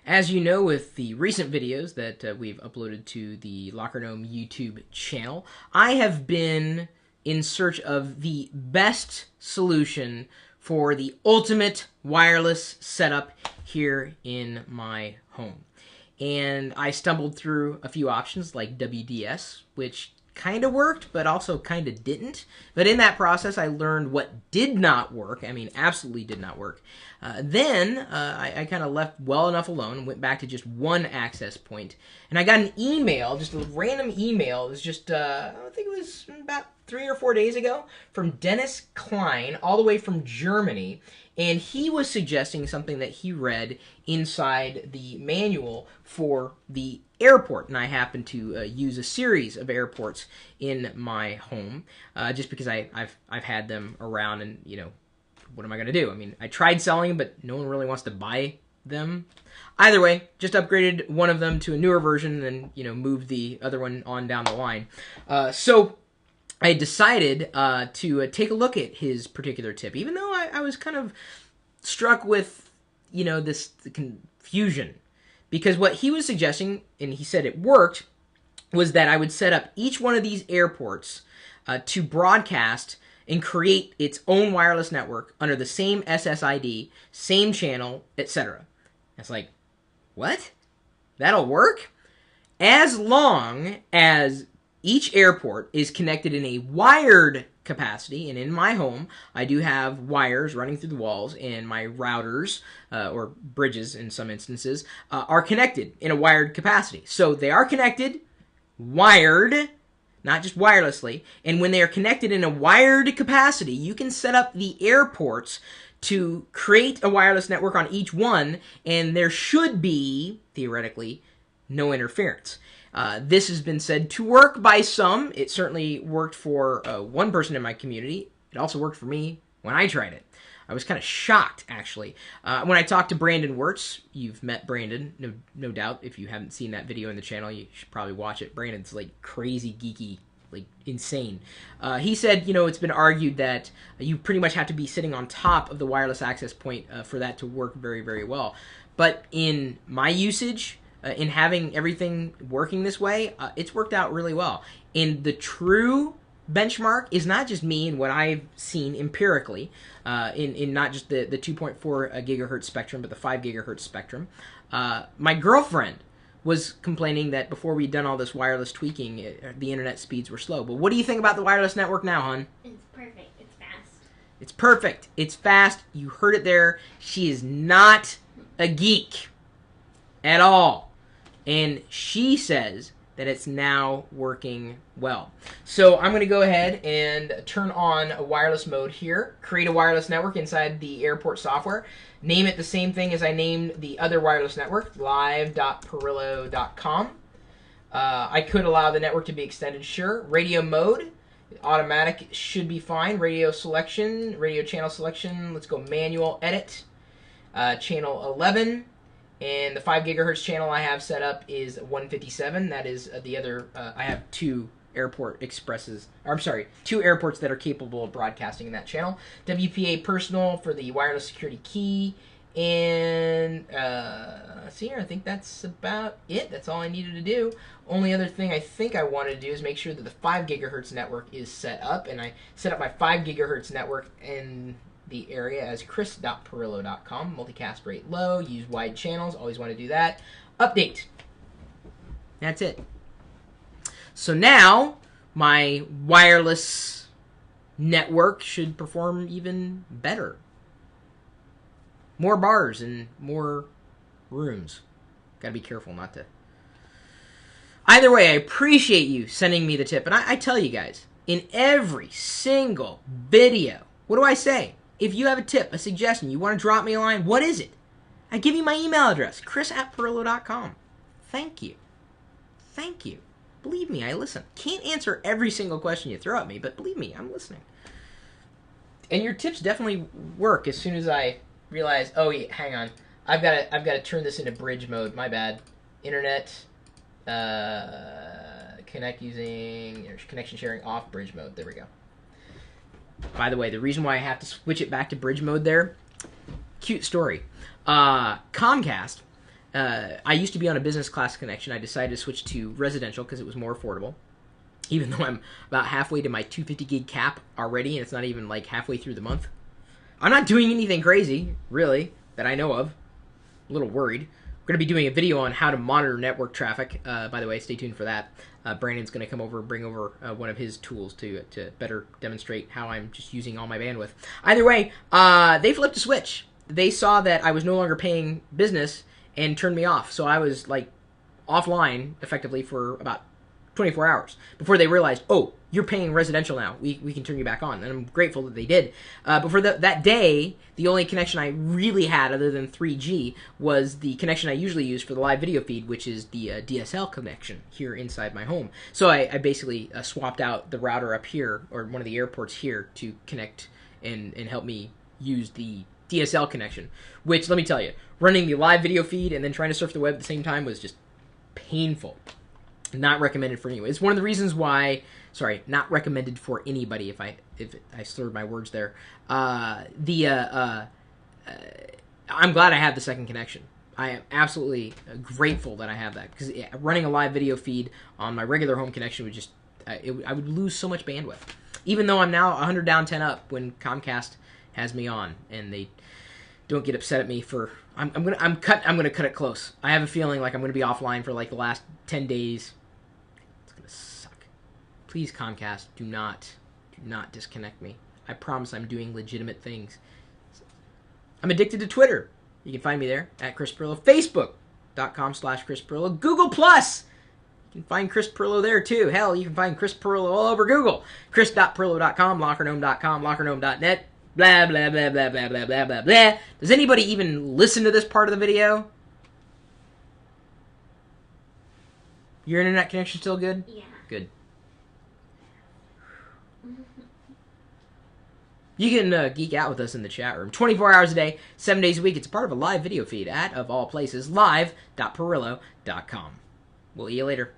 As you know, with the recent videos that we've uploaded to the Locker Gnome YouTube channel, I have been in search of the best solution for the ultimate wireless setup here in my home. And I stumbled through a few options like WDS, which kind of worked, but also kind of didn't. But in that process, I learned what did not work. I mean, absolutely did not work. Then I kind of left well enough alone and went back to just one access point. And I got an email, just a random email. It was just, I think it was about 3 or 4 days ago, from Dennis Klein, all the way from Germany. And he was suggesting something that he read inside the manual for the AirPort. And I happen to use a series of AirPorts in my home, just because I've had them around, and, you know, what am I going to do? I mean, I tried selling them, but no one really wants to buy them. Either way, just upgraded one of them to a newer version and then, you know, moved the other one on down the line. So I decided to take a look at his particular tip, even though I was kind of struck with, you know, the confusion. Because what he was suggesting, and he said it worked, was that I would set up each one of these AirPorts to broadcast and create its own wireless network under the same SSID, same channel, etc. It's like, what? That'll work? As long as each AirPort is connected in a wired capacity, and in my home, I do have wires running through the walls, and my routers, or bridges in some instances, are connected in a wired capacity. So they are connected, wired, not just wirelessly, and when they are connected in a wired capacity, you can set up the AirPorts to create a wireless network on each one, and there should be, theoretically, no interference. This has been said to work by some. It certainly worked for one person in my community. It also worked for me when I tried it. I was kind of shocked, actually. When I talked to Brandon Wirtz, you've met Brandon, no doubt. If you haven't seen that video in the channel, you should probably watch it. Brandon's like crazy geeky, like insane. He said, you know, it's been argued that you pretty much have to be sitting on top of the wireless access point for that to work very, very well. But in my usage, in having everything working this way, it's worked out really well. And the true benchmark is not just me and what I've seen empirically, in not just the 2.4 gigahertz spectrum, but the 5 gigahertz spectrum. My girlfriend was complaining that before we'd done all this wireless tweaking, the internet speeds were slow. But what do you think about the wireless network now, hon? It's perfect. It's fast. It's perfect. It's fast. You heard it there. She is not a geek at all. And she says that it's now working well. So I'm going to go ahead and turn on a wireless mode here, create a wireless network inside the AirPort software, name it the same thing as I named the other wireless network, live.perillo.com. I could allow the network to be extended, sure. Radio mode, automatic should be fine. Radio selection, radio channel selection, let's go manual edit, channel 11. And the 5 gigahertz channel I have set up is 157. That is the other, I have two AirPort Expresses, or I'm sorry, two AirPorts that are capable of broadcasting in that channel. WPA personal for the wireless security key. And, let's see here, I think that's about it. That's all I needed to do. Only other thing I think I wanted to do is make sure that the 5 gigahertz network is set up. And I set up my 5 gigahertz network in the area as chris.perillo.com. Multicast rate low, use wide channels, always want to do that. Update. That's it. So now my wireless network should perform even better. More bars and more rooms. Gotta be careful not to. Either way, I appreciate you sending me the tip. And I tell you guys, in every single video, what do I say? If you have a tip, a suggestion, you want to drop me a line, what is it? I give you my email address, chris@perillo.com. Thank you. Thank you. Believe me, I listen. Can't answer every single question you throw at me, but believe me, I'm listening. And your tips definitely work as soon as I realize, oh, yeah, hang on. I've got to turn this into bridge mode. My bad. Internet, connect using connection sharing off bridge mode. There we go. By the way, the reason why I have to switch it back to bridge mode there, cute story. Comcast I used to be on a business class connection. I decided to switch to residential because it was more affordable. Even though I'm about halfway to my 250 gig cap already, and it's not even like halfway through the month. I'm not doing anything crazy, really, that I know of. A little worried. We're going to be doing a video on how to monitor network traffic. By the way, stay tuned for that. Brandon's going to come over, bring over one of his tools to better demonstrate how I'm just using all my bandwidth. Either way, they flipped a switch. They saw that I was no longer paying business and turned me off. So I was like offline effectively for about 24 hours before they realized, oh, you're paying residential now. We can turn you back on. And I'm grateful that they did. But for that day, the only connection I really had other than 3G was the connection I usually use for the live video feed, which is the DSL connection here inside my home. So I basically swapped out the router up here, or one of the airports here, to connect and help me use the DSL connection. Which, let me tell you, running the live video feed and then trying to surf the web at the same time was just painful. Not recommended for anyone. It's one of the reasons why. Sorry, not recommended for anybody. If I slurred my words there. I'm glad I have the second connection. I am absolutely grateful that I have that, because running a live video feed on my regular home connection would just I would lose so much bandwidth. Even though I'm now 100 down, 10 up when Comcast has me on, and they don't get upset at me for I'm gonna cut it close. I have a feeling like I'm gonna be offline for like the last 10 days. It's gonna suck. Please, Comcast, do not disconnect me. I promise I'm doing legitimate things. I'm addicted to Twitter. You can find me there at Chris Pirillo. Facebook.com/Chris Pirillo. Google Plus. You can find Chris Pirillo there too. Hell, you can find Chris Pirillo all over Google. Chris.Pirillo.com, LockerGnome.com, LockerGnome.net. Blah, blah, blah, blah, blah, blah, blah, blah, blah. Does anybody even listen to this part of the video? Your internet connection still good? Yeah. Good. You can geek out with us in the chat room 24 hours a day, 7 days a week. It's part of a live video feed at, of all places, live.Pirillo.com. We'll see you later.